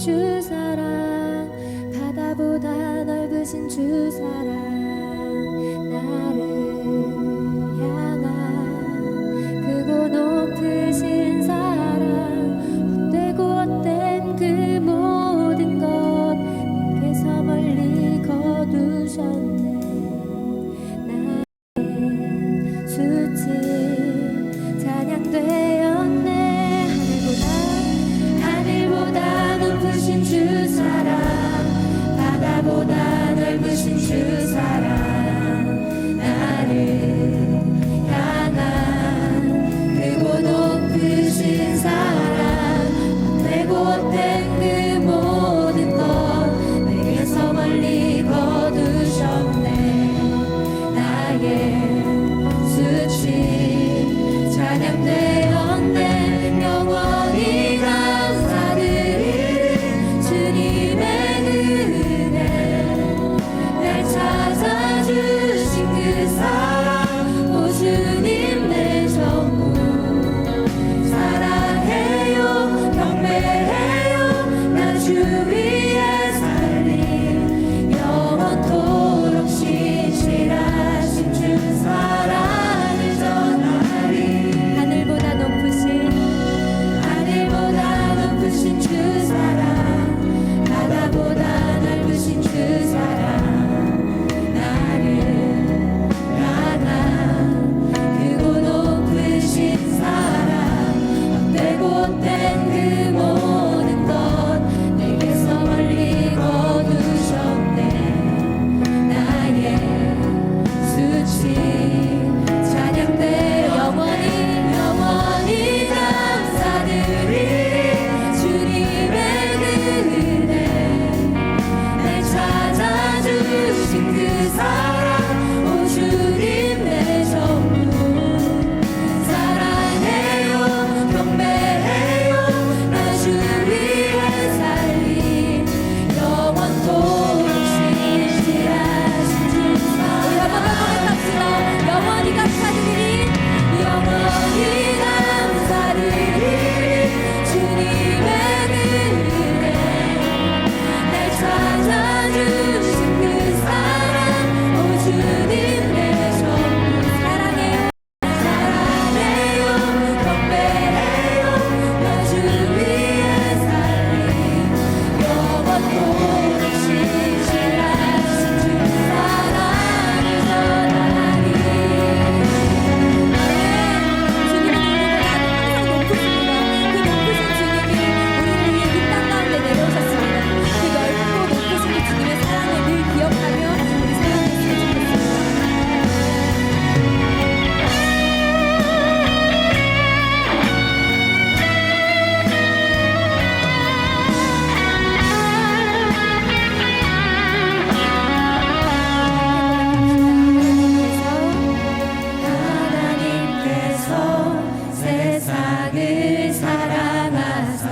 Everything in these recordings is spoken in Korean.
주 사랑, 바다보다 넓으신 주 사랑, 나를 향한 크고 높으신 사랑, 헛되고 헛된 그 모든 것 내게서 멀리 거두셨네. 나의 수치 찬양되었네. 하늘보다 높으신 주 사랑, 바다보다 넓으신 주 사랑, 나를 향한 크고 높으신 사랑, 헛되고 헛된 그 모든 것 내게서 멀리 거두셨네. 나의 수치 찬양되었네. 영원히 감사드리리 주님의 은혜, 날 찾아주신 그 사랑, 오 주님 내 전부 사랑해요, 경배해요. 나 주 위에 살리 영원토록 신실하신 주 사랑을 전하리. 하늘보다 높으신 주 사랑, 바다보다 넓으신 주 사랑, 나를 향한 크고 높으신 사랑, 헛되고 헛된 그 모든 것 내게서 멀리 거두셨네. 나의 수치 찬양돼. 영원히 감사드리리 주님의 은혜, 날 찾아주신 그 사랑, 오 주님 내 전부 사랑해요, 경배해요. 나 주 위에 살리 영원토록 신실하신 주 사랑. 우리 한번 더 고백합시다. 영원히 감사드리리, 영원히 감사드리리 주님의 은혜, 날 찾아주신 그 사랑, 오 주님 내 전부 사랑해요, 경배해요. 나 주 위에 살리 영원토록 신실하신 주 사랑을 전하리. 주님의 능력은 항상 높으십니다. 그 높으신 주님이 우리를 위해 이 땅 가운데 내려오셨습니다. 그 넓고 높으신 그 주님의 사랑을 늘 기억하며 우리 살아갔으면 좋겠습니다. 하나님께서 세상을 사랑하사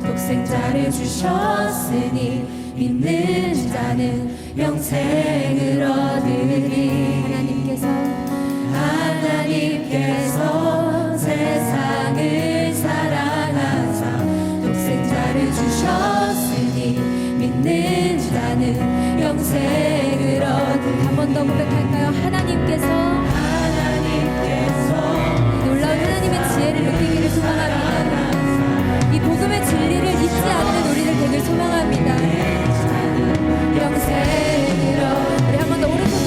독생자를 주셨으니 믿는 자는 영생을 얻으리. 하나님께서 세상을 사랑하사 독생자를 주셨으니 믿는 자는 영생을 얻으리. 한 번 더 고백할까요? 하나님께서 놀라운 하나님의 지혜를 느끼기를 소망합니다. 이 복음의 진리를 잊지 않는 우리들 되길 소망합니다. 영생을 얻으리. 우리 한 번 더 오른손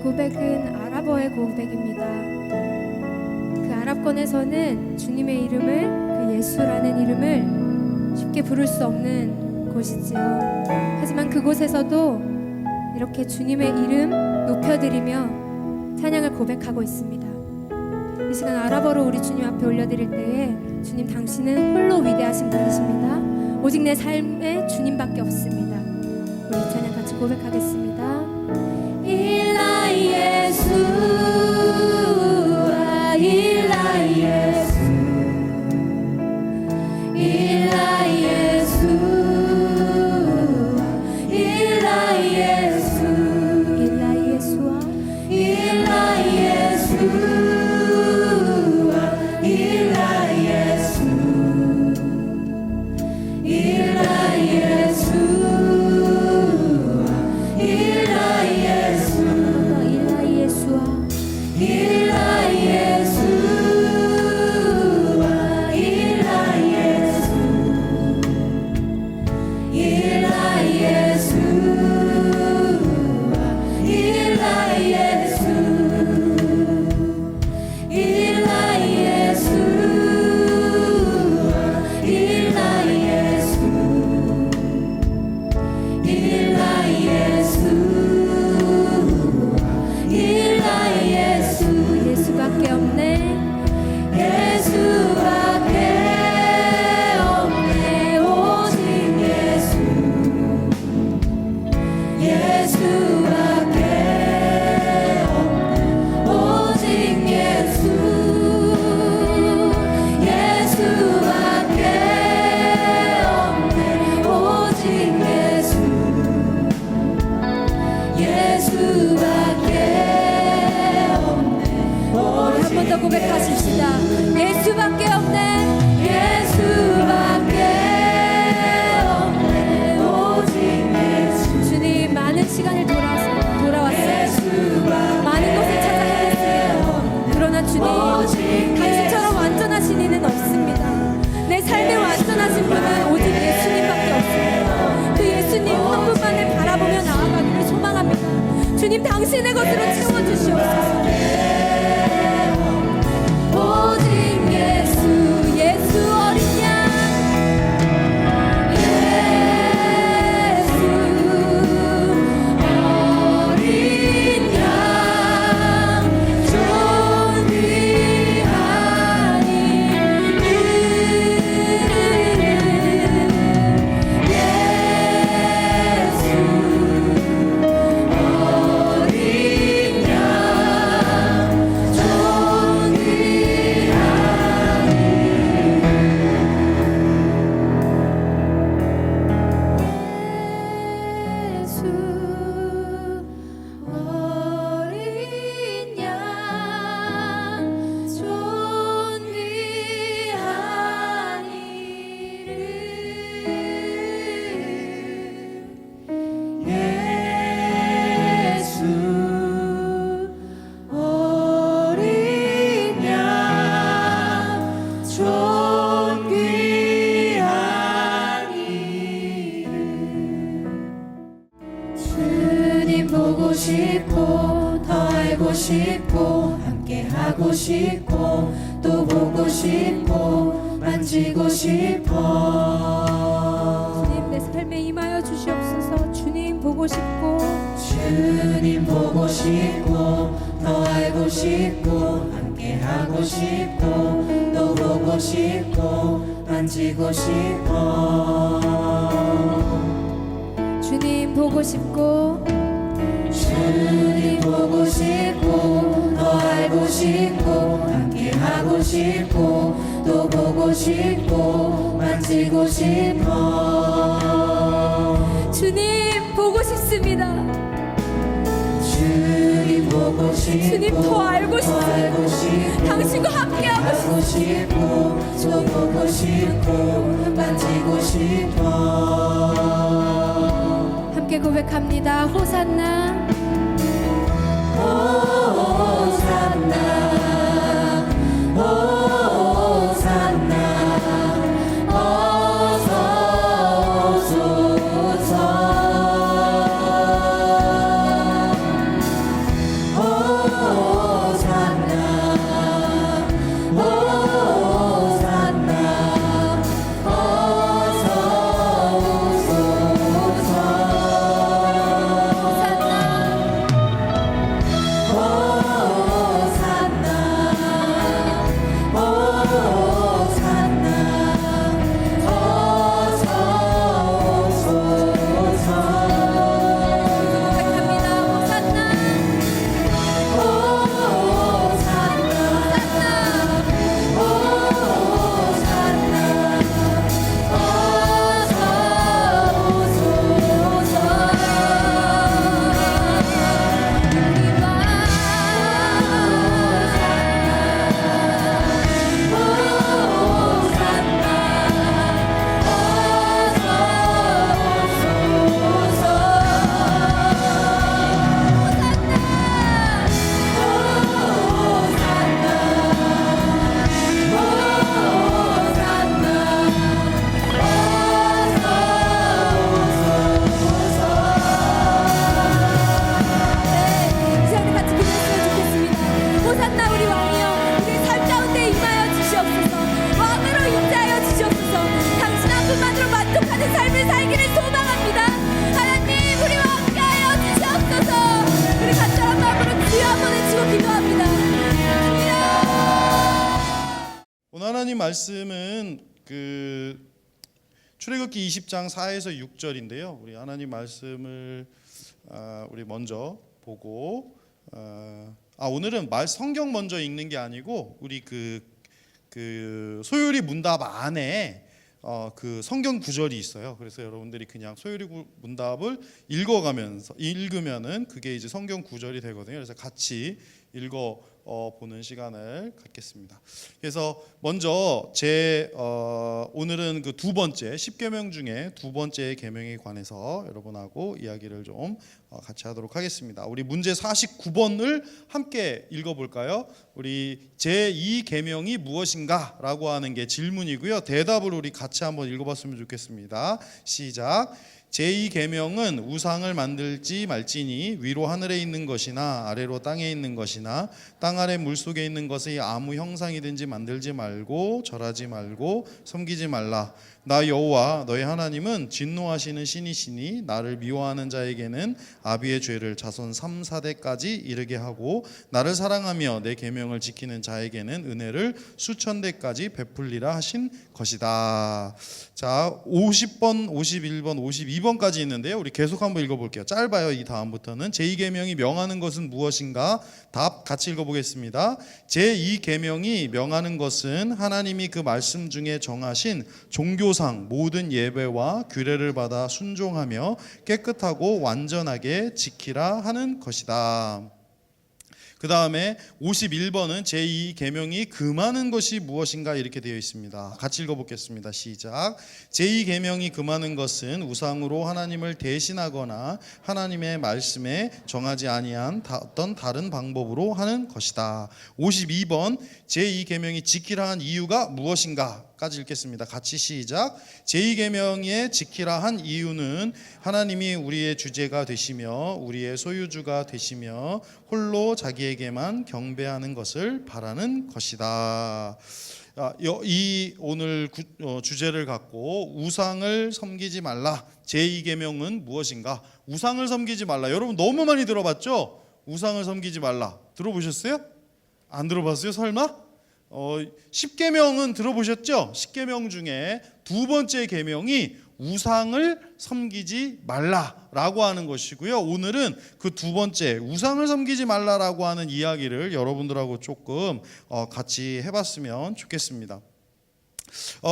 고백은 아랍어의 고백입니다. 그 아랍권에서는 주님의 이름을, 그 예수라는 이름을 쉽게 부를 수 없는 곳이지요. 하지만 그곳에서도 이렇게 주님의 이름 높여드리며 찬양을 고백하고 있습니다. 이 시간 아랍어로 우리 주님 앞에 올려드릴 때에 주님 당신은 홀로 위대하신 분이십니다. 오직 내 삶에 주님밖에 없습니다. 우리 찬양 같이 고백하겠습니다. 일라 예수아 일라 예수 일라 예수 일라 예수 일라 예수아 일라 예수 일라 예수 일라 예수 고백하십시다. 예수밖에 없네 예수밖에 없네 오직 예수. 주님 많은 시간을 돌아왔어요. 많은 곳을 찾아 헤맸습니다. 그러나 주님 당신처럼 완전하신 이는 없습니다. 내 삶에 완전하신 분은 오직 예수님밖에 없습니다. 그 예수님 한 분만을 바라보며 나아가기를 소망합니다. 주님 당신의 것으로 채워주시옵소서. 보고 싶고 더 알고 싶고 함께 하고 싶고 또 보고 싶고 만지고 싶어. 주님 내 삶에 임하여 주시옵소서. 주님 보고 싶고 주님 보고 싶고 더 알고 싶고 함께 하고 싶고 또 보고 싶고 만지고 싶어. 보고 싶고 주님 보고 싶고 더 알고 싶고 함께 하고 싶고 또 보고 싶고 만지고 싶어. 주님 보고 싶습니다. 주님 보고 싶고 주님 더 알고 더 알고 싶고 당신과 함께하고 싶고 또 보고 싶고 만지고 싶어. 함께 고백합니다. 호산나 호산나 호산나 어서 오소서. 호산나 호산나 어서 오소서. 하나님 말씀은 출애굽기 20장 4에서 6절인데요. 우리 하나님 말씀을 우리 먼저 보고 오늘은 성경 먼저 읽는 게 아니고 우리 소요리 문답 안에 그 성경 구절이 있어요. 그래서 여러분들이 그냥 소요리 문답을 읽으면은 그게 이제 성경 구절이 되거든요. 그래서 같이 보는 시간을 갖겠습니다. 그래서 먼저 오늘은 그 두 번째 10계명 중에 두 번째 계명에 관해서 여러분하고 이야기를 좀 같이 하도록 하겠습니다. 우리 문제 49번을 함께 읽어볼까요? 우리 제2계명이 무엇인가? 라고 하는 게 질문이고요. 대답을 우리 같이 한번 읽어봤으면 좋겠습니다. 시작. 제2계명은 우상을 만들지 말지니 위로 하늘에 있는 것이나 아래로 땅에 있는 것이나 땅 아래 물속에 있는 것의 아무 형상이든지 만들지 말고 절하지 말고 섬기지 말라. 나 여호와 너희 하나님은 진노하시는 신이시니 나를 미워하는 자에게는 아비의 죄를 자손 3, 4대까지 이르게 하고 나를 사랑하며 내 계명을 지키는 자에게는 은혜를 수천 대까지 베풀리라 하신 것이다. 자, 50번, 51번, 52번까지 있는데요. 우리 계속 한번 읽어볼게요. 짧아요. 이 다음부터는. 제2계명이 명하는 것은 무엇인가? 답 같이 읽어보겠습니다. 제2계명이 명하는 것은 하나님이 그 말씀 중에 정하신 종교상 모든 예배와 규례를 받아 순종하며 깨끗하고 완전하게 지키라 하는 것이다. 그 다음에 51번은 제2계명이 금하는 것이 무엇인가 이렇게 되어 있습니다. 같이 읽어보겠습니다. 시작. 제2계명이 금하는 것은 우상으로 하나님을 대신하거나 하나님의 말씀에 정하지 아니한 어떤 다른 방법으로 하는 것이다. 52번 제2계명이 지키라 한 이유가 무엇인가? 까지 읽겠습니다. 같이 시작. 제2계명에 지키라 한 이유는 하나님이 우리의 주제가 되시며 우리의 소유주가 되시며 홀로 자기에게만 경배하는 것을 바라는 것이다. 이 오늘 주제를 갖고 우상을 섬기지 말라. 제2계명은 무엇인가? 우상을 섬기지 말라. 여러분 너무 많이 들어봤죠? 우상을 섬기지 말라. 들어보셨어요? 안 들어봤어요? 설마? 10계명은 들어보셨죠? 10계명 중에 두 번째 계명이 우상을 섬기지 말라라고 하는 것이고요. 오늘은 그 두 번째 우상을 섬기지 말라라고 하는 이야기를 여러분들하고 조금 같이 해봤으면 좋겠습니다.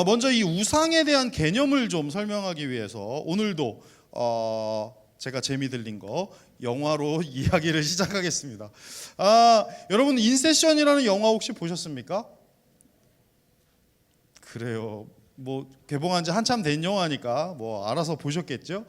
먼저 이 우상에 대한 개념을 좀 설명하기 위해서 오늘도 제가 재미 들린 거 영화로 이야기를 시작하겠습니다. 여러분 인셉션이라는 영화 혹시 보셨습니까? 그래요. 뭐 개봉한 지 한참 된 영화니까 뭐 알아서 보셨겠죠.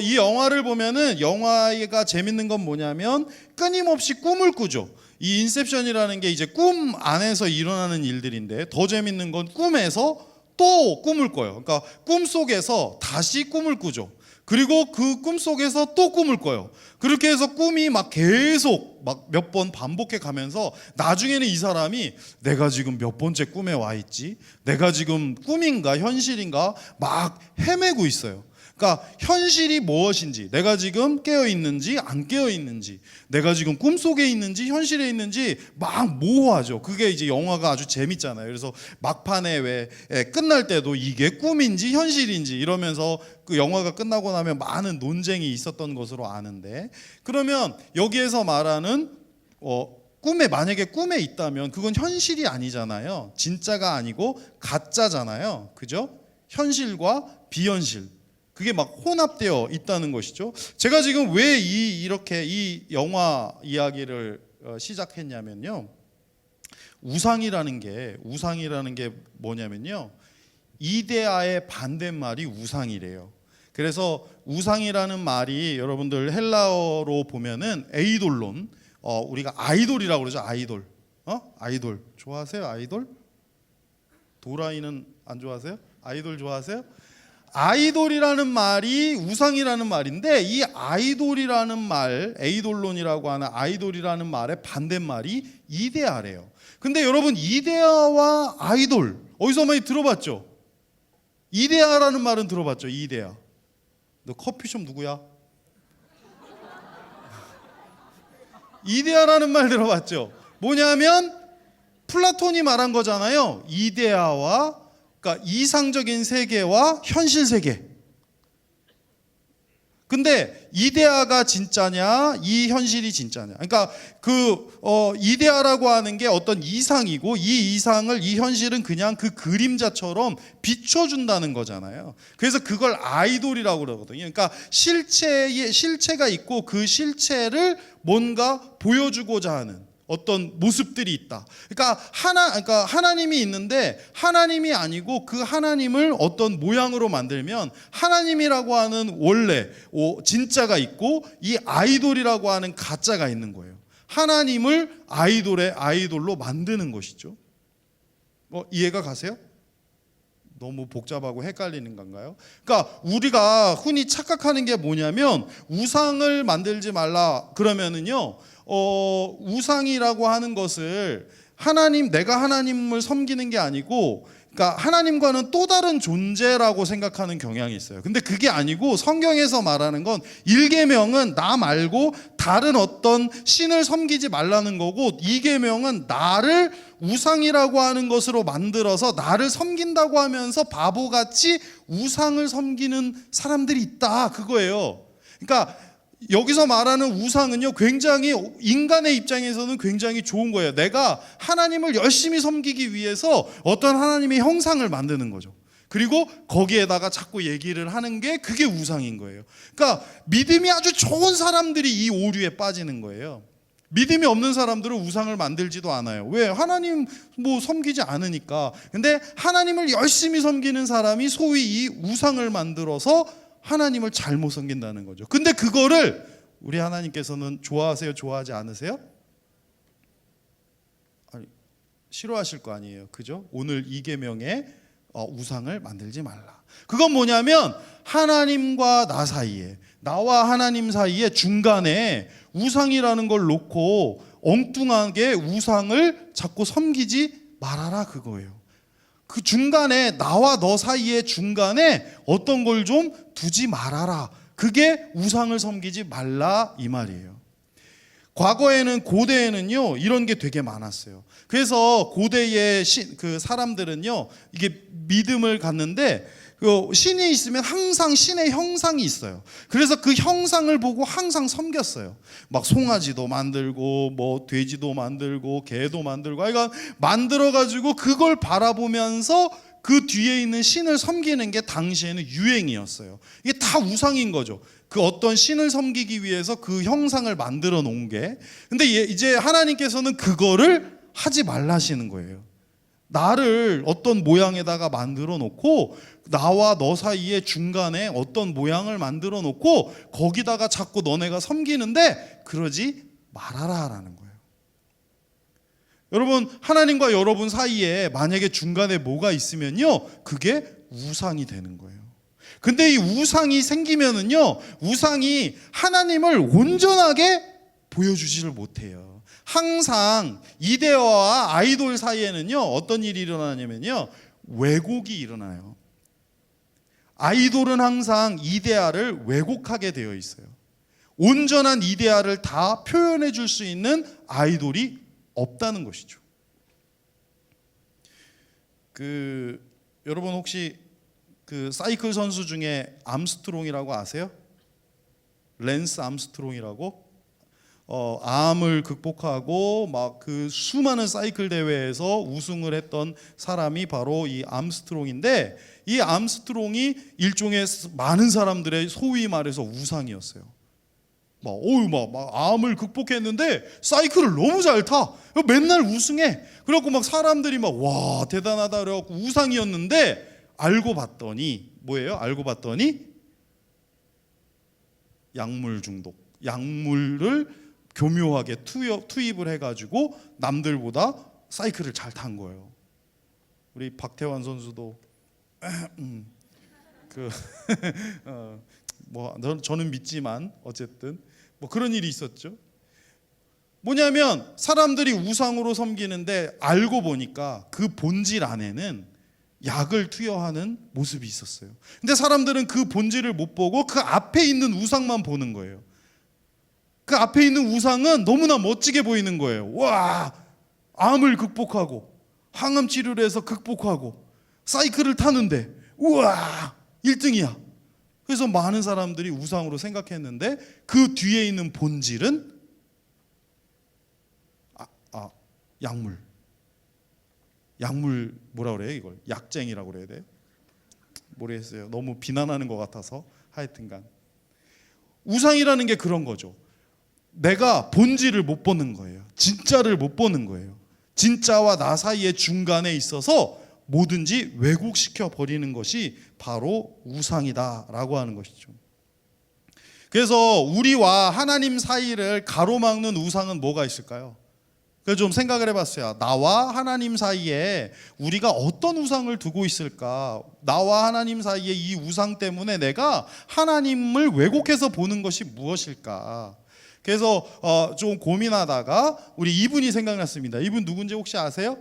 이 영화를 보면은 영화가 재밌는 건 뭐냐면 끊임없이 꿈을 꾸죠. 이 인셉션이라는 게 이제 꿈 안에서 일어나는 일들인데 더 재밌는 건 꿈에서 또 꿈을 꿔요. 그러니까 꿈 속에서 다시 꿈을 꾸죠. 그리고 그 꿈 속에서 또 꿈을 꿔요. 그렇게 해서 꿈이 막 계속 막 몇 번 반복해 가면서 나중에는 이 사람이 내가 지금 몇 번째 꿈에 와 있지? 내가 지금 꿈인가 현실인가 막 헤매고 있어요. 그러니까 현실이 무엇인지, 내가 지금 깨어 있는지 안 깨어 있는지, 내가 지금 꿈속에 있는지 현실에 있는지 막 모호하죠. 그게 이제 영화가 아주 재밌잖아요. 그래서 막판에 왜 끝날 때도 이게 꿈인지 현실인지 이러면서 그 영화가 끝나고 나면 많은 논쟁이 있었던 것으로 아는데, 그러면 여기에서 말하는 만약에 꿈에 있다면 그건 현실이 아니잖아요. 진짜가 아니고 가짜잖아요. 그죠? 현실과 비현실. 그게 막 혼합되어 있다는 것이죠. 제가 지금 왜 이렇게 이 영화 이야기를 시작했냐면요. 우상이라는 게 뭐냐면요. 이데아의 반대말이 우상이래요. 그래서 우상이라는 말이 여러분들 헬라어로 보면은 에이돌론, 우리가 아이돌이라고 그러죠. 아이돌. 아이돌 좋아하세요? 아이돌? 도라이는 안 좋아하세요? 아이돌 좋아하세요? 아이돌이라는 말이 우상이라는 말인데, 이 아이돌이라는 말, 에이돌론이라고 하는 아이돌이라는 말의 반대말이 이데아래요. 근데 여러분 이데아와 아이돌 어디서 많이 들어봤죠? 이데아라는 말은 들어봤죠? 이데아. 너 커피숍 누구야? 이데아라는 말 들어봤죠? 뭐냐면 플라톤이 말한 거잖아요. 이데아와, 그러니까 이상적인 세계와 현실 세계. 근데 이데아가 진짜냐, 이 현실이 진짜냐. 그러니까 이데아라고 하는 게 어떤 이상이고, 이 이상을 이 현실은 그냥 그 그림자처럼 비춰준다는 거잖아요. 그래서 그걸 아이돌이라고 그러거든요. 그러니까 실체가 있고 그 실체를 뭔가 보여주고자 하는 어떤 모습들이 있다. 그러니까 하나님이 있는데 하나님이 아니고 그 하나님을 어떤 모양으로 만들면 하나님이라고 하는 원래 진짜가 있고, 이 아이돌이라고 하는 가짜가 있는 거예요. 하나님을 아이돌로 만드는 것이죠. 이해가 가세요? 너무 복잡하고 헷갈리는 건가요? 그러니까 우리가 흔히 착각하는 게 뭐냐면, 우상을 만들지 말라 그러면은요, 우상이라고 하는 것을 내가 하나님을 섬기는 게 아니고, 그러니까 하나님과는 또 다른 존재라고 생각하는 경향이 있어요. 근데 그게 아니고, 성경에서 말하는 건 1계명은 나 말고 다른 어떤 신을 섬기지 말라는 거고, 2계명은 나를 우상이라고 하는 것으로 만들어서 나를 섬긴다고 하면서 바보같이 우상을 섬기는 사람들이 있다, 그거예요. 그러니까 여기서 말하는 우상은요, 굉장히 인간의 입장에서는 굉장히 좋은 거예요. 내가 하나님을 열심히 섬기기 위해서 어떤 하나님의 형상을 만드는 거죠. 그리고 거기에다가 자꾸 얘기를 하는 게 그게 우상인 거예요. 그러니까 믿음이 아주 좋은 사람들이 이 오류에 빠지는 거예요. 믿음이 없는 사람들은 우상을 만들지도 않아요. 왜? 하나님 섬기지 않으니까. 근데 하나님을 열심히 섬기는 사람이 소위 이 우상을 만들어서 하나님을 잘못 섬긴다는 거죠. 근데 그거를 우리 하나님께서는 좋아하세요? 좋아하지 않으세요? 싫어하실 거 아니에요. 그죠? 오늘 2계명에 우상을 만들지 말라. 그건 뭐냐면 하나님과 나 사이에, 나와 하나님 사이에 중간에 우상이라는 걸 놓고 엉뚱하게 우상을 자꾸 섬기지 말아라, 그거예요. 그 중간에, 나와 너 사이의 중간에 어떤 걸 좀 두지 말아라. 그게 우상을 섬기지 말라, 이 말이에요. 과거에는, 고대에는요, 이런 게 되게 많았어요. 그래서 고대의 그 사람들은요, 이게 믿음을 갖는데 신이 있으면 항상 신의 형상이 있어요. 그래서 그 형상을 보고 항상 섬겼어요. 막 송아지도 만들고 뭐 돼지도 만들고 개도 만들고 그러니까 만들어 가지고 그걸 바라보면서 그 뒤에 있는 신을 섬기는 게 당시에는 유행이었어요. 이게 다 우상인 거죠. 그 어떤 신을 섬기기 위해서 그 형상을 만들어 놓은 게. 근데 이제 하나님께서는 그거를 하지 말라시는 거예요. 나를 어떤 모양에다가 만들어 놓고 나와 너 사이에 중간에 어떤 모양을 만들어 놓고 거기다가 자꾸 너네가 섬기는데 그러지 말아라라는 거예요. 여러분, 하나님과 여러분 사이에 만약에 중간에 뭐가 있으면요, 그게 우상이 되는 거예요. 근데 이 우상이 생기면은요, 우상이 하나님을 온전하게 보여주지를 못해요. 항상 이데아와 아이돌 사이에는요, 어떤 일이 일어나냐면요, 왜곡이 일어나요. 아이돌은 항상 이데아를 왜곡하게 되어 있어요. 온전한 이데아를 다 표현해 줄 수 있는 아이돌이 없다는 것이죠. 여러분 혹시 그 사이클 선수 중에 암스트롱이라고 아세요? 랜스 암스트롱이라고? 암을 극복하고 막 그 수많은 사이클 대회에서 우승을 했던 사람이 바로 이 암스트롱인데, 이 암스트롱이 일종의 많은 사람들의 소위 말해서 우상이었어요. 막 암을 극복했는데 사이클을 너무 잘 타. 맨날 우승해. 그래갖고 막 사람들이 막 와 대단하다 그래갖고 우상이었는데, 알고 봤더니 뭐예요? 알고 봤더니 약물 중독. 약물을 교묘하게 투입을 해가지고 남들보다 사이클을 잘 탄 거예요. 우리 박태환 선수도 저는 믿지만 어쨌든 뭐 그런 일이 있었죠. 뭐냐면 사람들이 우상으로 섬기는데 알고 보니까 그 본질 안에는 약을 투여하는 모습이 있었어요. 근데 사람들은 그 본질을 못 보고 그 앞에 있는 우상만 보는 거예요. 그 앞에 있는 우상은 너무나 멋지게 보이는 거예요. 와, 암을 극복하고 항암 치료를 해서 극복하고 사이클을 타는데 우와 1등이야. 그래서 많은 사람들이 우상으로 생각했는데 그 뒤에 있는 본질은 약물 뭐라 그래요 이걸? 약쟁이라고 그래야 돼요? 모르겠어요. 너무 비난하는 것 같아서. 하여튼간 우상이라는 게 그런 거죠. 내가 본질을 못 보는 거예요. 진짜를 못 보는 거예요. 진짜와 나 사이의 중간에 있어서 뭐든지 왜곡시켜 버리는 것이 바로 우상이다라고 하는 것이죠. 그래서 우리와 하나님 사이를 가로막는 우상은 뭐가 있을까요? 그래서 좀 생각을 해봤어요. 나와 하나님 사이에 우리가 어떤 우상을 두고 있을까? 나와 하나님 사이에 이 우상 때문에 내가 하나님을 왜곡해서 보는 것이 무엇일까? 그래서 좀 고민하다가 우리 이분이 생각났습니다. 이분 누군지 혹시 아세요?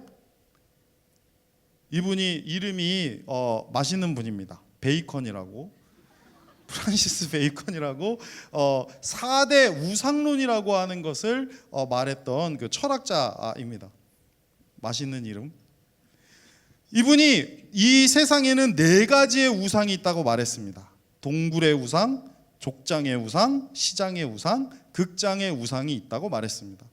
이분이 이름이 맛있는 분입니다. 베이컨이라고. 프란시스 베이컨이라고 4대 우상론이라고 하는 것을 말했던 그 철학자입니다. 맛있는 이름. 이분이 이 세상에는 4가지의 우상이 있다고 말했습니다. 동굴의 우상, 족장의 우상, 시장의 우상, 극장의 우상이 있다고 말했습니다.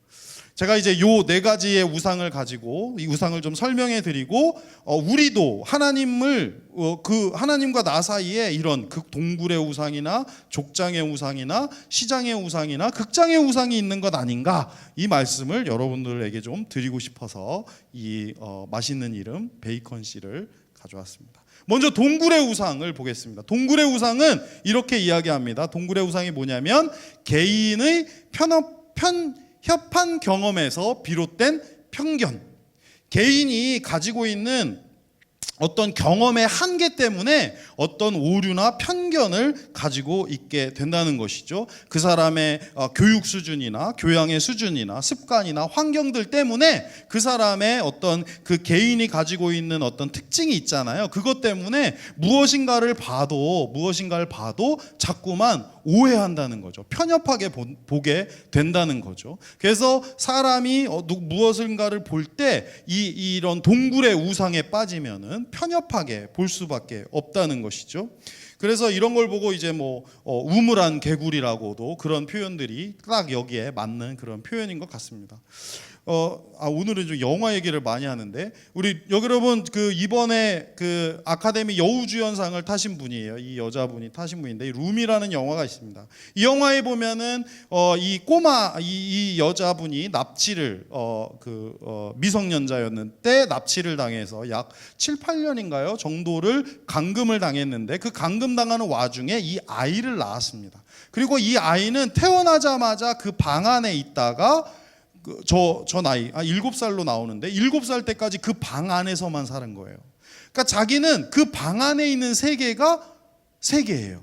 제가 이제 요 4가지의 우상을 가지고 이 우상을 좀 설명해 드리고 우리도 하나님을 그 하나님과 나 사이에 이런 동굴의 우상이나 족장의 우상이나 시장의 우상이나 극장의 우상이 있는 것 아닌가, 이 말씀을 여러분들에게 좀 드리고 싶어서 이 맛있는 이름 베이컨 씨를 가져왔습니다. 먼저 동굴의 우상을 보겠습니다. 동굴의 우상은 이렇게 이야기합니다. 동굴의 우상이 뭐냐면 개인의 편협한 경험에서 비롯된 편견, 개인이 가지고 있는 어떤 경험의 한계 때문에 어떤 오류나 편견을 가지고 있게 된다는 것이죠. 그 사람의 교육 수준이나 교양의 수준이나 습관이나 환경들 때문에 그 사람의 어떤 그 개인이 가지고 있는 어떤 특징이 있잖아요. 그것 때문에 무엇인가를 봐도 자꾸만 오해한다는 거죠. 편협하게 보게 된다는 거죠. 그래서 사람이 무엇인가를 볼 때 이런 동굴의 우상에 빠지면은 우리는 편협하게 볼 수밖에 없다는 것이죠. 그래서 이런 걸 보고 이제 우물한 개구리라고도 그런 표현들이 딱 여기에 맞는 그런 표현인 것 같습니다. 오늘은 좀 영화 얘기를 많이 하는데 우리 여러분 그 이번에 그 아카데미 여우주연상을 타신 분이에요. 이 여자분이 타신 분인데 이 룸이라는 영화가 있습니다. 이 영화에 보면은 이 꼬마 이 여자분이 납치를 미성년자였는데 납치를 당해서 약 7, 8년인가요 정도를 감금을 당했는데 그 감금 당하는 와중에 이 아이를 낳았습니다. 그리고 이 아이는 태어나자마자 그 방 안에 있다가 저 나이 7살로 나오는데 7살 때까지 그 방 안에서만 사는 거예요. 그러니까 자기는 그 방 안에 있는 세계가 세계예요.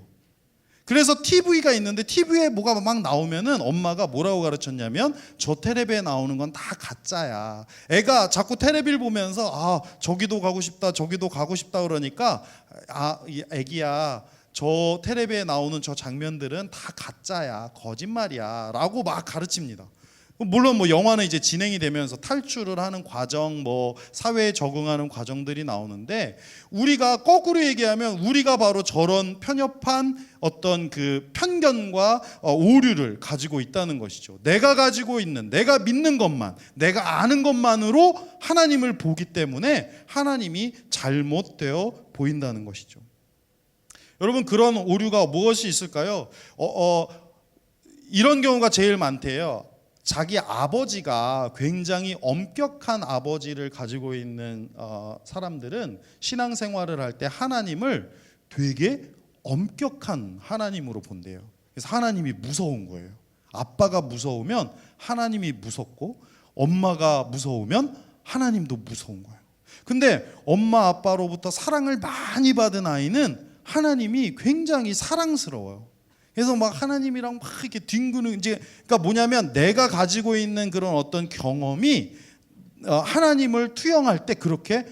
그래서 TV가 있는데 TV에 뭐가 막 나오면은 엄마가 뭐라고 가르쳤냐면 저 텔레비에 나오는 건 다 가짜야. 애가 자꾸 텔레비를 보면서 저기도 가고 싶다 저기도 가고 싶다 그러니까 애기야 저 텔레비에 나오는 저 장면들은 다 가짜야 거짓말이야 라고 막 가르칩니다. 물론 영화는 이제 진행이 되면서 탈출을 하는 과정, 사회에 적응하는 과정들이 나오는데 우리가 거꾸로 얘기하면 우리가 바로 저런 편협한 어떤 그 편견과 오류를 가지고 있다는 것이죠. 내가 가지고 있는, 내가 믿는 것만, 내가 아는 것만으로 하나님을 보기 때문에 하나님이 잘못되어 보인다는 것이죠. 여러분 그런 오류가 무엇이 있을까요? 이런 경우가 제일 많대요. 자기 아버지가 굉장히 엄격한 아버지를 가지고 있는 사람들은 신앙생활을 할 때 하나님을 되게 엄격한 하나님으로 본대요. 그래서 하나님이 무서운 거예요. 아빠가 무서우면 하나님이 무섭고 엄마가 무서우면 하나님도 무서운 거예요. 근데 엄마 아빠로부터 사랑을 많이 받은 아이는 하나님이 굉장히 사랑스러워요. 그래서 막 하나님이랑 막 이렇게 뒹구는 그러니까 뭐냐면 내가 가지고 있는 그런 어떤 경험이 하나님을 투영할 때 그렇게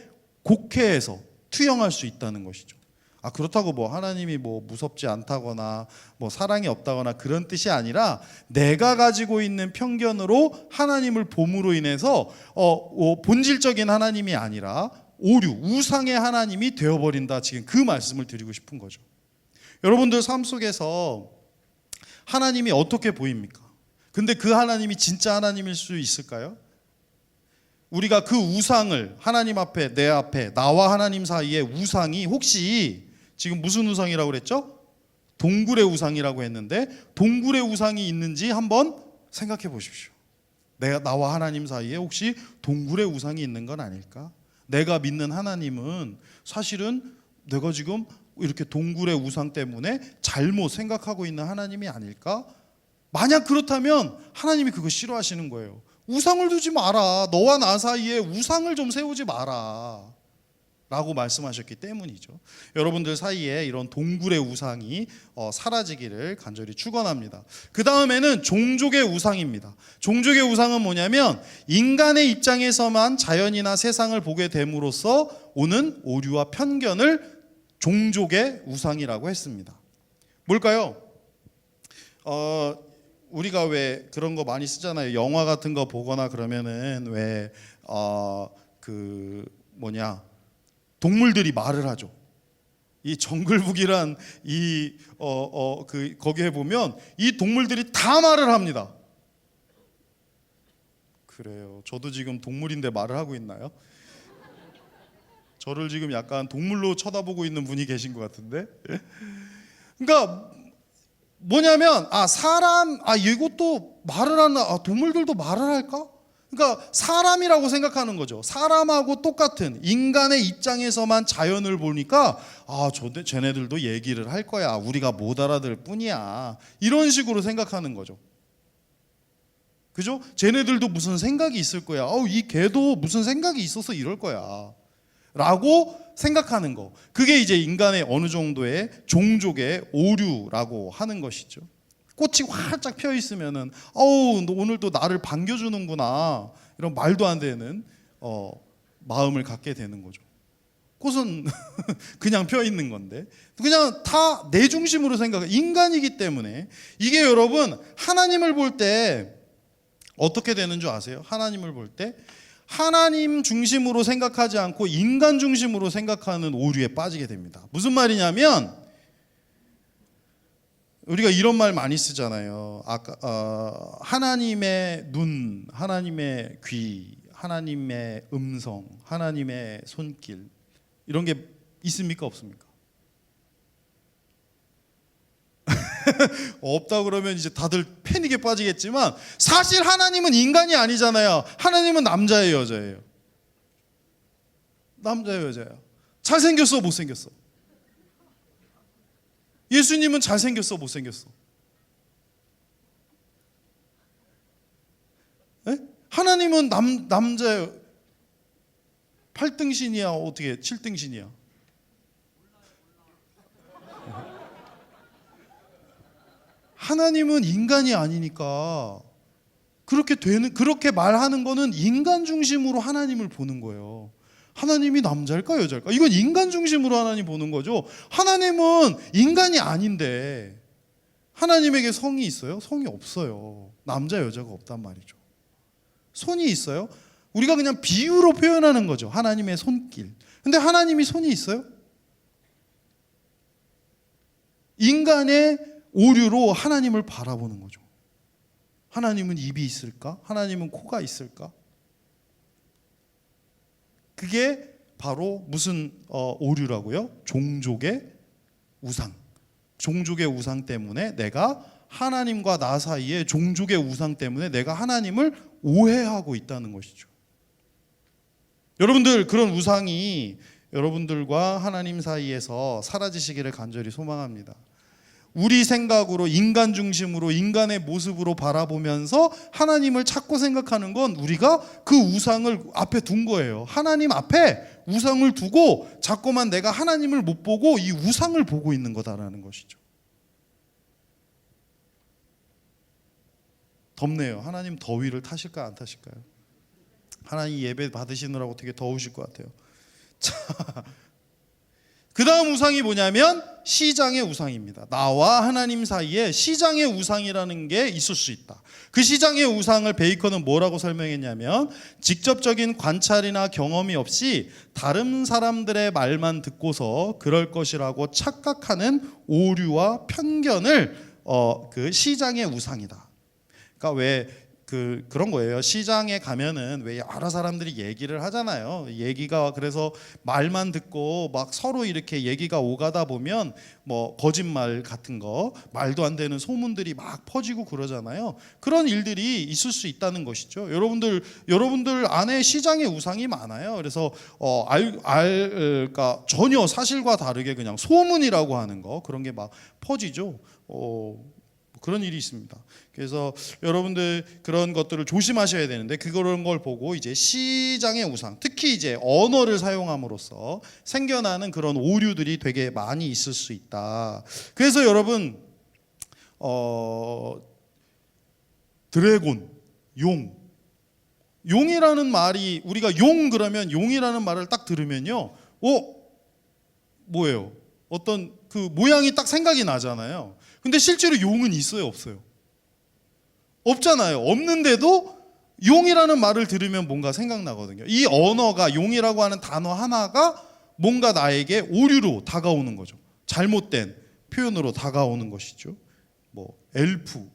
곡해해서 투영할 수 있다는 것이죠. 그렇다고 하나님이 무섭지 않다거나 사랑이 없다거나 그런 뜻이 아니라 내가 가지고 있는 편견으로 하나님을 봄으로 인해서 본질적인 하나님이 아니라 오류, 우상의 하나님이 되어버린다. 지금 그 말씀을 드리고 싶은 거죠. 여러분들 삶 속에서 하나님이 어떻게 보입니까? 근데 그 하나님이 진짜 하나님일 수 있을까요? 우리가 그 우상을 하나님 앞에 내 앞에 나와 하나님 사이에 우상이 혹시 지금 무슨 우상이라고 그랬죠? 동굴의 우상이라고 했는데 동굴의 우상이 있는지 한번 생각해 보십시오. 나와 하나님 사이에 혹시 동굴의 우상이 있는 건 아닐까? 내가 믿는 하나님은 사실은 내가 지금 이렇게 동굴의 우상 때문에 잘못 생각하고 있는 하나님이 아닐까? 만약 그렇다면 하나님이 그거 싫어하시는 거예요. 우상을 두지 마라. 너와 나 사이에 우상을 좀 세우지 마라 라고 말씀하셨기 때문이죠. 여러분들 사이에 이런 동굴의 우상이 사라지기를 간절히 축원합니다. 그 다음에는 종족의 우상입니다. 종족의 우상은 뭐냐면 인간의 입장에서만 자연이나 세상을 보게 됨으로써 오는 오류와 편견을 종족의 우상이라고 했습니다. 뭘까요? 우리가 왜 그런 거 많이 쓰잖아요. 영화 같은 거 보거나 그러면은 왜 동물들이 말을 하죠. 이 정글북이란 거기에 보면 이 동물들이 다 말을 합니다. 그래요. 저도 지금 동물인데 말을 하고 있나요? 저를 지금 약간 동물로 쳐다보고 있는 분이 계신 것 같은데. 그러니까 뭐냐면 사람 이것도 말을 하나 동물들도 말을 할까? 그러니까 사람이라고 생각하는 거죠. 사람하고 똑같은 인간의 입장에서만 자연을 보니까 쟤네들도 얘기를 할 거야. 우리가 못 알아들 뿐이야. 이런 식으로 생각하는 거죠. 그죠? 쟤네들도 무슨 생각이 있을 거야. 이 개도 무슨 생각이 있어서 이럴 거야. 라고 생각하는 거. 그게 이제 인간의 어느 정도의 종족의 오류라고 하는 것이죠. 꽃이 활짝 펴 있으면은 너 오늘 또 나를 반겨주는구나. 이런 말도 안 되는 마음을 갖게 되는 거죠. 꽃은 그냥 펴 있는 건데 그냥 다 내 중심으로 생각해. 인간이기 때문에 이게 여러분 하나님을 볼 때 어떻게 되는 줄 아세요? 하나님을 볼 때 하나님 중심으로 생각하지 않고 인간 중심으로 생각하는 오류에 빠지게 됩니다. 무슨 말이냐면 우리가 이런 말 많이 쓰잖아요. 하나님의 눈, 하나님의 귀, 하나님의 음성, 하나님의 손길 이런 게 있습니까? 없습니까? 없다 그러면 이제 다들 패닉에 빠지겠지만 사실 하나님은 인간이 아니잖아요. 하나님은 남자예요, 여자예요? 남자예요, 여자예요? 잘생겼어, 못생겼어? 예수님은 잘생겼어, 못생겼어? 에? 하나님은 남자예요. 8등신이야, 어떻게 7등신이야? 하나님은 인간이 아니니까 그렇게 말하는 거는 인간 중심으로 하나님을 보는 거예요. 하나님이 남자일까 여자일까? 이건 인간 중심으로 하나님 보는 거죠. 하나님은 인간이 아닌데 하나님에게 성이 있어요? 성이 없어요. 남자 여자가 없단 말이죠. 손이 있어요? 우리가 그냥 비유로 표현하는 거죠. 하나님의 손길. 근데 하나님이 손이 있어요? 인간의 오류로 하나님을 바라보는 거죠. 하나님은 입이 있을까? 하나님은 코가 있을까? 그게 바로 무슨 오류라고요? 종족의 우상. 종족의 우상 때문에 내가 하나님과 나 사이에 종족의 우상 때문에 내가 하나님을 오해하고 있다는 것이죠. 여러분들 그런 우상이 여러분들과 하나님 사이에서 사라지시기를 간절히 소망합니다. 우리 생각으로 인간 중심으로 인간의 모습으로 바라보면서 하나님을 찾고 생각하는 건 우리가 그 우상을 앞에 둔 거예요. 하나님 앞에 우상을 두고 자꾸만 내가 하나님을 못 보고 이 우상을 보고 있는 거다라는 것이죠. 덥네요. 하나님 더위를 타실까요? 안 타실까요? 하나님 예배 받으시느라고 되게 더우실 것 같아요. 자, 그 다음 우상이 뭐냐면 시장의 우상입니다. 나와 하나님 사이에 시장의 우상이라는 게 있을 수 있다. 그 시장의 우상을 베이컨은 뭐라고 설명했냐면 직접적인 관찰이나 경험이 없이 다른 사람들의 말만 듣고서 그럴 것이라고 착각하는 오류와 편견을 그 시장의 우상이다. 그러니까 왜 그런 거예요. 시장에 가면은 왜 여러 사람들이 얘기를 하잖아요. 얘기가 그래서 말만 듣고 막 서로 이렇게 얘기가 오가다 보면 뭐 거짓말 같은 거, 말도 안 되는 소문들이 막 퍼지고 그러잖아요. 그런 일들이 있을 수 있다는 것이죠. 여러분들 안에 시장의 우상이 많아요. 그래서 그러니까 전혀 사실과 다르게 그냥 소문이라고 하는 거 그런 게 막 퍼지죠. 그런 일이 있습니다. 그래서 여러분들 그런 것들을 조심하셔야 되는데 그런 걸 보고 이제 시장의 우상, 특히 이제 언어를 사용함으로써 생겨나는 그런 오류들이 되게 많이 있을 수 있다. 그래서 여러분 드래곤, 용이라는 말이 우리가 용 그러면 용이라는 말을 딱 들으면요, 뭐예요? 어떤 그 모양이 딱 생각이 나잖아요. 근데 실제로 용은 있어요, 없어요? 없잖아요. 없는데도 용이라는 말을 들으면 뭔가 생각나거든요. 이 언어가 용이라고 하는 단어 하나가 뭔가 나에게 오류로 다가오는 거죠. 잘못된 표현으로 다가오는 것이죠. 뭐 엘프,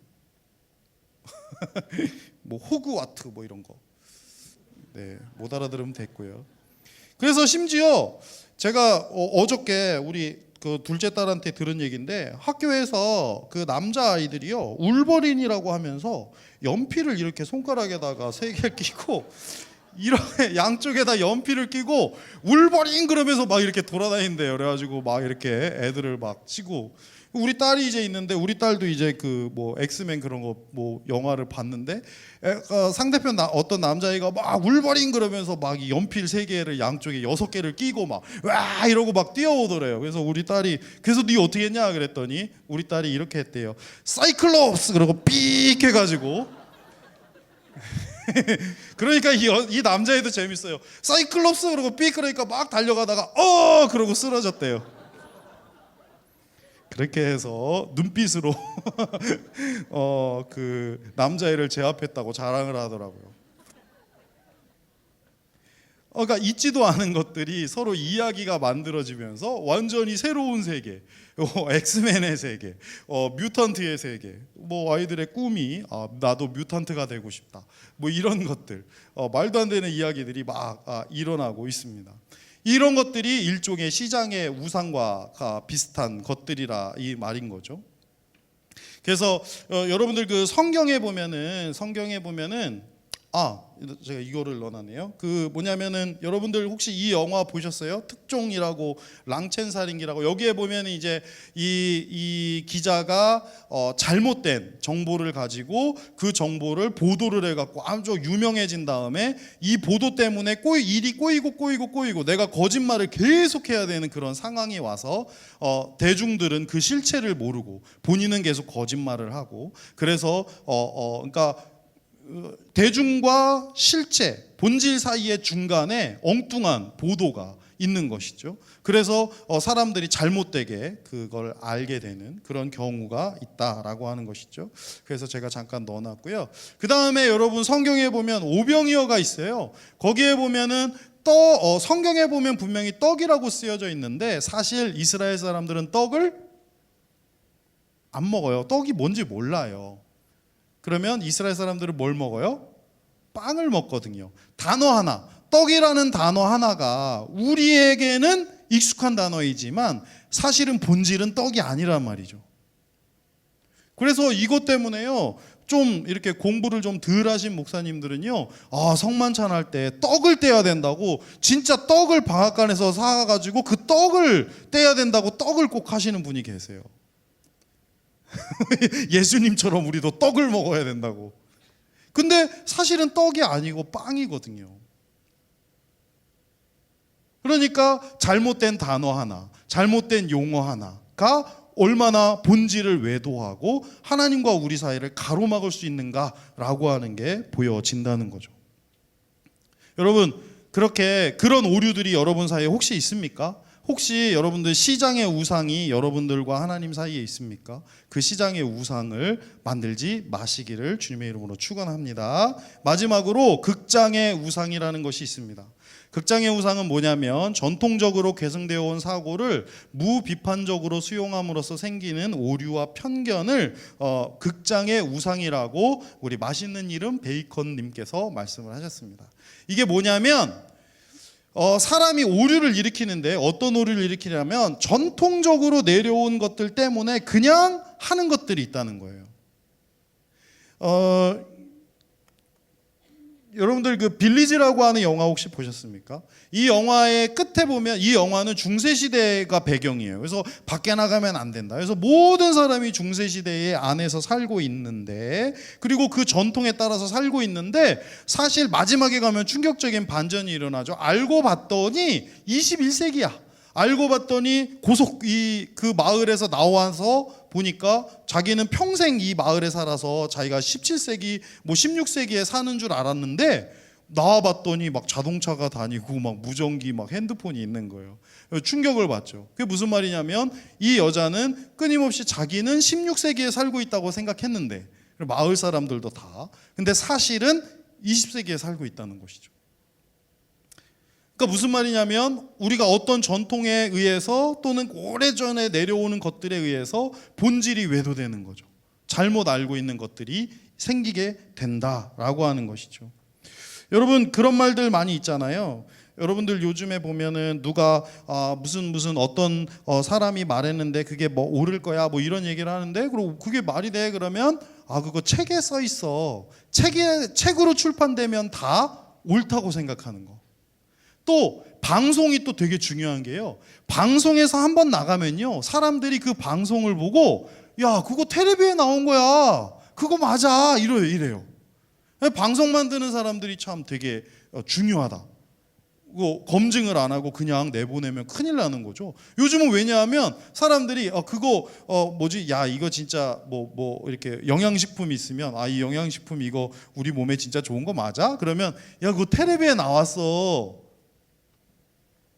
뭐 호그와트 뭐 이런 거. 네, 못 알아들으면 됐고요. 그래서 심지어 제가 어저께 우리 그 둘째 딸한테 들은 얘기인데 학교에서 그 남자 아이들이요 울버린이라고 하면서 연필을 이렇게 손가락에다가 3개 끼고 이렇게 양쪽에다 연필을 끼고 울버린 그러면서 막 이렇게 돌아다닌대요. 그래가지고 막 이렇게 애들을 막 치고 우리 딸이 이제 있는데 우리 딸도 이제 그 뭐 엑스맨 그런 거 뭐 영화를 봤는데 상대편 어떤 남자애가 막 울버린 그러면서 막 이 연필 3개를 양쪽에 6개를 끼고 막 와 이러고 막 뛰어오더래요. 그래서 우리 딸이 그래서 네 어떻게 했냐 그랬더니 우리 딸이 이렇게 했대요. 사이클롭스 그러고 삑 해가지고 그러니까 이 남자애도 재밌어요. 사이클롭스 그러고 삑 그러니까 막 달려가다가 그러고 쓰러졌대요. 그렇게 해서 눈빛으로 그 남자애를 제압했다고 자랑을 하더라고요. 그러니까 있지도 않은 것들이 서로 이야기가 만들어지면서 완전히 새로운 세계, 엑스맨의 세계, 뮤턴트의 세계, 뭐 아이들의 꿈이 나도 뮤턴트가 되고 싶다, 뭐 이런 것들, 말도 안 되는 이야기들이 막 일어나고 있습니다. 이런 것들이 일종의 시장의 우상과 비슷한 것들이라 이 말인 거죠. 그래서 여러분들 그 성경에 보면은 제가 이거를 넣어놨네요. 그 뭐냐면은 여러분들 혹시 이 영화 보셨어요? 특종이라고, 랑첸살인기라고. 여기에 보면 이제 이 기자가 잘못된 정보를 가지고 그 정보를 보도를 해갖고 아주 유명해진 다음에 이 보도 때문에 일이 꼬이고 내가 거짓말을 계속해야 되는 그런 상황이 와서 대중들은 그 실체를 모르고 본인은 계속 거짓말을 하고, 그래서 그러니까 대중과 실체, 본질 사이의 중간에 엉뚱한 보도가 있는 것이죠. 그래서 사람들이 잘못되게 그걸 알게 되는 그런 경우가 있다라고 하는 것이죠. 그래서 제가 잠깐 넣어놨고요. 그 다음에 여러분 성경에 보면 오병이어가 있어요. 거기에 보면은 성경에 보면 분명히 떡이라고 쓰여져 있는데 사실 이스라엘 사람들은 떡을 안 먹어요. 떡이 뭔지 몰라요. 그러면 이스라엘 사람들은 뭘 먹어요? 빵을 먹거든요. 단어 하나, 떡이라는 단어 하나가 우리에게는 익숙한 단어이지만 사실은 본질은 떡이 아니란 말이죠. 그래서 이것 때문에요, 좀 이렇게 공부를 좀 덜 하신 목사님들은요, 성만찬 할 때 떡을 떼야 된다고 진짜 떡을 방앗간에서 사가지고 그 떡을 떼야 된다고 떡을 꼭 하시는 분이 계세요. 예수님처럼 우리도 떡을 먹어야 된다고. 근데 사실은 떡이 아니고 빵이거든요. 그러니까 잘못된 단어 하나, 잘못된 용어 하나가 얼마나 본질을 외도하고 하나님과 우리 사이를 가로막을 수 있는가라고 하는 게 보여진다는 거죠. 여러분, 그런 오류들이 여러분 사이에 혹시 있습니까? 혹시 여러분들 시장의 우상이 여러분들과 하나님 사이에 있습니까? 그 시장의 우상을 만들지 마시기를 주님의 이름으로 축원합니다. 마지막으로 극장의 우상이라는 것이 있습니다. 극장의 우상은 뭐냐면 전통적으로 계승되어 온 사고를 무비판적으로 수용함으로써 생기는 오류와 편견을 극장의 우상이라고 우리 맛있는 이름 베이컨님께서 말씀을 하셨습니다. 이게 뭐냐면 사람이 오류를 일으키는데 어떤 오류를 일으키냐면 전통적으로 내려온 것들 때문에 그냥 하는 것들이 있다는 거예요. 여러분들 그 빌리지라고 하는 영화 혹시 보셨습니까? 이 영화의 끝에 보면 이 영화는 중세시대가 배경이에요. 그래서 밖에 나가면 안 된다. 그래서 모든 사람이 중세시대의 안에서 살고 있는데, 그리고 그 전통에 따라서 살고 있는데 사실 마지막에 가면 충격적인 반전이 일어나죠. 알고 봤더니 21세기야. 알고 봤더니 그 마을에서 나와서 보니까 자기는 평생 이 마을에 살아서 자기가 17세기, 16세기에 사는 줄 알았는데 나와봤더니 막 자동차가 다니고 막 무전기, 막 핸드폰이 있는 거예요. 충격을 받죠. 그게 무슨 말이냐면 이 여자는 끊임없이 자기는 16세기에 살고 있다고 생각했는데, 마을 사람들도 다, 근데 사실은 20세기에 살고 있다는 것이죠. 그러니까 무슨 말이냐면 우리가 어떤 전통에 의해서 또는 오래전에 내려오는 것들에 의해서 본질이 외도되는 거죠. 잘못 알고 있는 것들이 생기게 된다라고 하는 것이죠. 여러분, 그런 말들 많이 있잖아요. 여러분들 요즘에 보면은 누가 무슨 어떤 사람이 말했는데 그게 뭐 옳을 거야 뭐 이런 얘기를 하는데, 그리고 그게 말이 돼 그러면 그거 책에 써 있어. 책으로 출판되면 다 옳다고 생각하는 거. 또 방송이 또 되게 중요한 게요, 방송에서 한번 나가면요 사람들이 그 방송을 보고 야 그거 텔레비에 나온 거야, 그거 맞아 이래요. 방송 만드는 사람들이 참 되게 중요하다. 그거 검증을 안 하고 그냥 내보내면 큰일 나는 거죠. 요즘은 왜냐하면 사람들이 그거 야 이거 진짜 뭐 이렇게 영양식품이 있으면 이 영양식품 이거 우리 몸에 진짜 좋은 거 맞아? 그러면 야 그거 텔레비에 나왔어.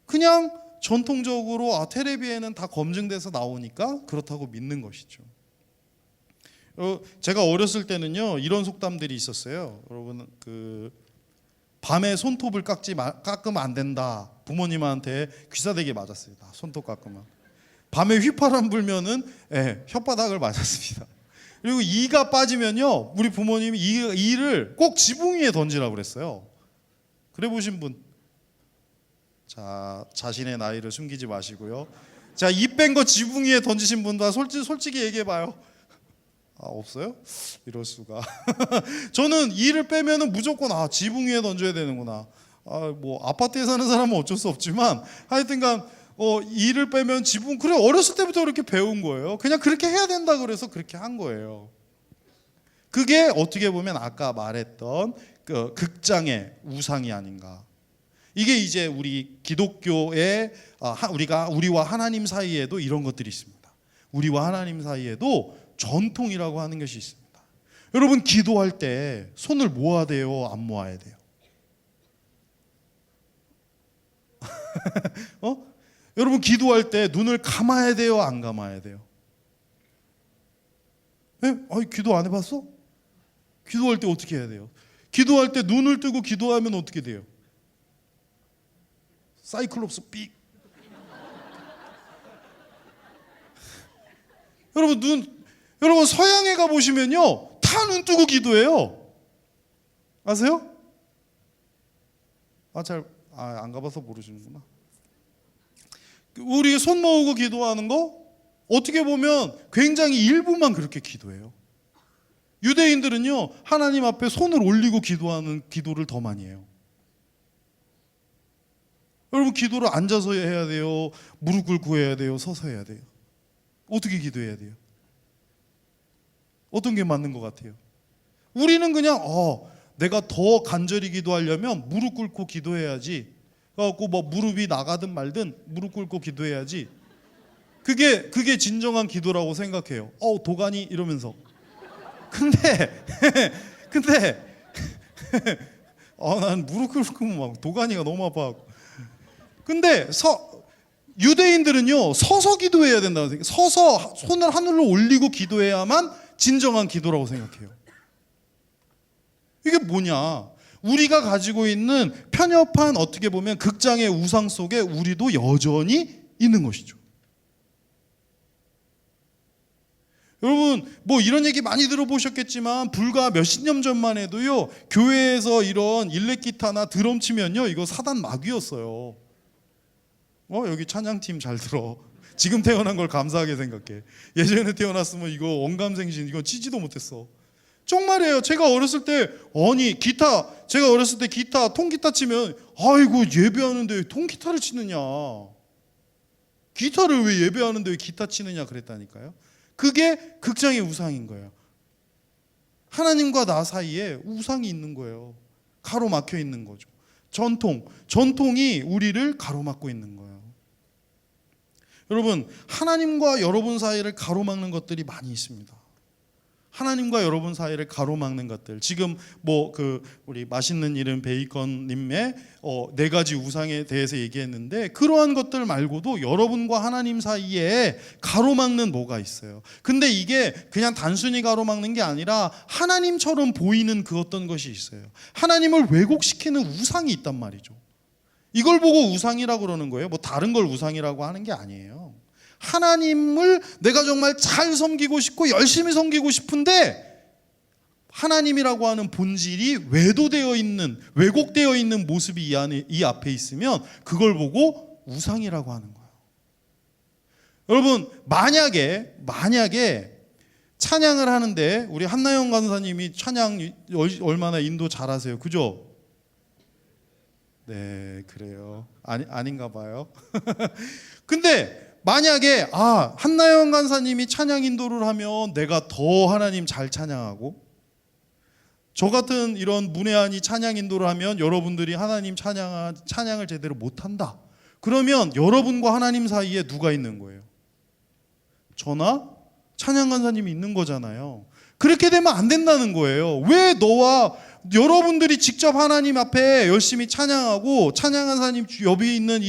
그냥 전통적으로 텔레비에는 다 검증돼서 나오니까 그렇다고 믿는 것이죠. 제가 어렸을 때는요 이런 속담들이 있었어요. 여러분, 그 밤에 손톱을 깎으면 안 된다. 부모님한테 귀사대기 맞았습니다. 손톱 깎으면. 밤에 휘파람 불면은 혓바닥을 맞았습니다. 그리고 이가 빠지면요, 우리 부모님이 이를 꼭 지붕 위에 던지라고 그랬어요. 그래 보신 분? 자, 자신의 나이를 숨기지 마시고요. 자, 이 뺀 거 지붕 위에 던지신 분 다 솔직히 얘기해 봐요. 아, 없어요? 이럴 수가. 저는 이를 빼면은 무조건 지붕 위에 던져야 되는구나. 뭐 아파트에 사는 사람은 어쩔 수 없지만 하여튼간 이를 빼면 지붕, 그래 어렸을 때부터 그렇게 배운 거예요. 그냥 그렇게 해야 된다 그래서 그렇게 한 거예요. 그게 어떻게 보면 아까 말했던 그 극장의 우상이 아닌가. 이게 이제 우리 기독교의 우리와 하나님 사이에도 이런 것들이 있습니다. 우리와 하나님 사이에도 전통이라고 하는 것이 있습니다. 여러분, 기도할 때 손을 모아야 돼요, 안 모아야 돼요? 여러분, 기도할 때 눈을 감아야 돼요, 안 감아야 돼요? 기도 안 해봤어? 기도할 때 어떻게 해야 돼요? 기도할 때 눈을 뜨고 기도하면 어떻게 돼요? 사이클롭스 삑. 여러분 서양에 가 보시면요, 다 눈 뜨고 기도해요. 아세요? 안 가봐서 모르시는구나. 우리 손 모으고 기도하는 거 어떻게 보면 굉장히 일부만 그렇게 기도해요. 유대인들은요, 하나님 앞에 손을 올리고 기도하는 기도를 더 많이 해요. 여러분, 기도를 앉아서 해야 돼요? 무릎 꿇고 해야 돼요? 서서 해야 돼요? 어떻게 기도해야 돼요? 어떤 게 맞는 것 같아요? 우리는 그냥 내가 더 간절히 기도하려면 무릎 꿇고 기도해야지. 그래갖고 뭐 무릎이 나가든 말든 무릎 꿇고 기도해야지. 그게 진정한 기도라고 생각해요. 도가니 이러면서. 근데 난 무릎 꿇고 막 도가니가 너무 아파갖고. 근데 유대인들은요, 서서 기도해야 된다고 생각해요. 서서 손을 하늘로 올리고 기도해야만 진정한 기도라고 생각해요. 이게 뭐냐? 우리가 가지고 있는 편협한, 어떻게 보면 극장의 우상 속에 우리도 여전히 있는 것이죠. 여러분, 뭐 이런 얘기 많이 들어보셨겠지만 불과 몇십 년 전만 해도요, 교회에서 이런 일렉기타나 드럼 치면요, 이거 사단 마귀였어요. 여기 찬양팀 잘 들어. 지금 태어난 걸 감사하게 생각해. 예전에 태어났으면 이거 언감생신 이거 치지도 못했어. 정말이에요. 제가 어렸을 때 제가 어렸을 때 통기타 치면 아이고, 예배하는데 왜 통기타를 치느냐, 기타를 왜 예배하는데 왜 기타 치느냐 그랬다니까요. 그게 극장의 우상인 거예요. 하나님과 나 사이에 우상이 있는 거예요. 가로막혀 있는 거죠. 전통이 우리를 가로막고 있는 거예요. 여러분, 하나님과 여러분 사이를 가로막는 것들이 많이 있습니다. 하나님과 여러분 사이를 가로막는 것들. 지금 우리 맛있는 이름 베이컨님의 4가지 우상에 대해서 얘기했는데, 그러한 것들 말고도 여러분과 하나님 사이에 가로막는 뭐가 있어요. 근데 이게 그냥 단순히 가로막는 게 아니라 하나님처럼 보이는 그 어떤 것이 있어요. 하나님을 왜곡시키는 우상이 있단 말이죠. 이걸 보고 우상이라고 그러는 거예요. 뭐 다른 걸 우상이라고 하는 게 아니에요. 하나님을 내가 정말 잘 섬기고 싶고 열심히 섬기고 싶은데 하나님이라고 하는 본질이 왜곡되어 있는 모습이 이 앞에 있으면 그걸 보고 우상이라고 하는 거예요. 여러분, 만약에 찬양을 하는데, 우리 한나영 간사님이 찬양 얼마나 인도 잘하세요, 그죠? 네, 그래요. 아닌가 봐요. 근데 만약에 한나영 간사님이 찬양 인도를 하면 내가 더 하나님 잘 찬양하고, 저 같은 이런 문외한이 찬양 인도를 하면 여러분들이 하나님 찬양을 제대로 못한다. 그러면 여러분과 하나님 사이에 누가 있는 거예요? 저나 찬양 간사님이 있는 거잖아요. 그렇게 되면 안 된다는 거예요. 왜 너와 여러분들이 직접 하나님 앞에 열심히 찬양하고, 찬양 간사님 옆에 있는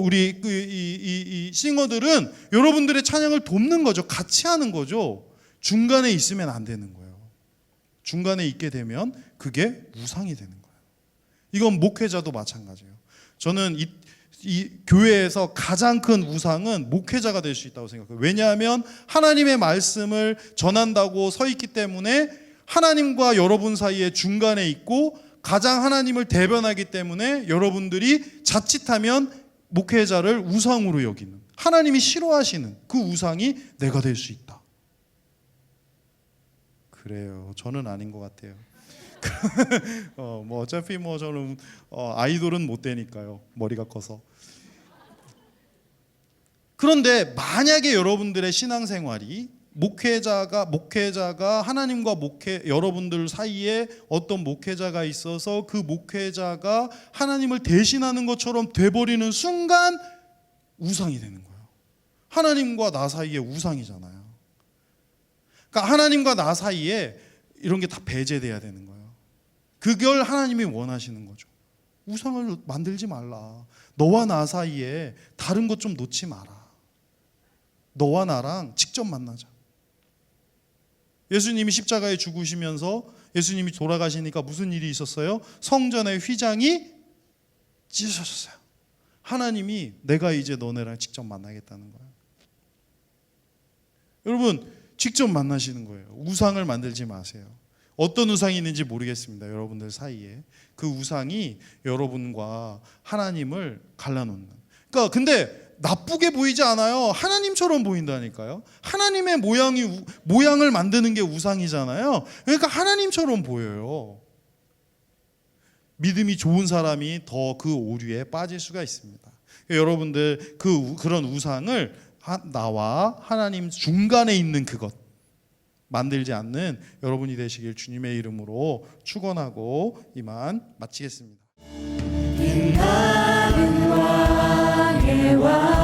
우리 싱어들은 여러분들의 찬양을 돕는 거죠. 같이 하는 거죠. 중간에 있으면 안 되는 거예요. 중간에 있게 되면 그게 우상이 되는 거예요. 이건 목회자도 마찬가지예요. 저는 이 교회에서 가장 큰 우상은 목회자가 될 수 있다고 생각해요. 왜냐하면 하나님의 말씀을 전한다고 서 있기 때문에 하나님과 여러분 사이에 중간에 있고 가장 하나님을 대변하기 때문에 여러분들이 자칫하면 목회자를 우상으로 여기는, 하나님이 싫어하시는 그 우상이 내가 될 수 있다. 그래요. 저는 아닌 것 같아요. 뭐 어차피 뭐 저는 아이돌은 못 되니까요. 머리가 커서. 그런데 만약에 여러분들의 신앙생활이 목회자가 하나님과 여러분들 사이에 어떤 목회자가 있어서 그 목회자가 하나님을 대신하는 것처럼 돼버리는 순간 우상이 되는 거예요. 하나님과 나 사이에 우상이잖아요. 그러니까 하나님과 나 사이에 이런 게 다 배제돼야 되는 거예요. 그걸 하나님이 원하시는 거죠. 우상을 만들지 말라. 너와 나 사이에 다른 것 좀 놓지 마라. 너와 나랑 직접 만나자. 예수님이 십자가에 죽으시면서 예수님이 돌아가시니까 무슨 일이 있었어요? 성전의 휘장이 찢어졌어요. 하나님이 내가 이제 너네랑 직접 만나겠다는 거예요. 여러분, 직접 만나시는 거예요. 우상을 만들지 마세요. 어떤 우상이 있는지 모르겠습니다. 여러분들 사이에 그 우상이 여러분과 하나님을 갈라놓는. 그러니까 근데 나쁘게 보이지 않아요. 하나님처럼 보인다니까요. 하나님의 모양을 만드는 게 우상이잖아요. 그러니까 하나님처럼 보여요. 믿음이 좋은 사람이 더 그 오류에 빠질 수가 있습니다. 여러분들 그런 우상을 나와 하나님 중간에 있는 그것 만들지 않는 여러분이 되시길 주님의 이름으로 축원하고 이만 마치겠습니다. 빛나는 왕의 왕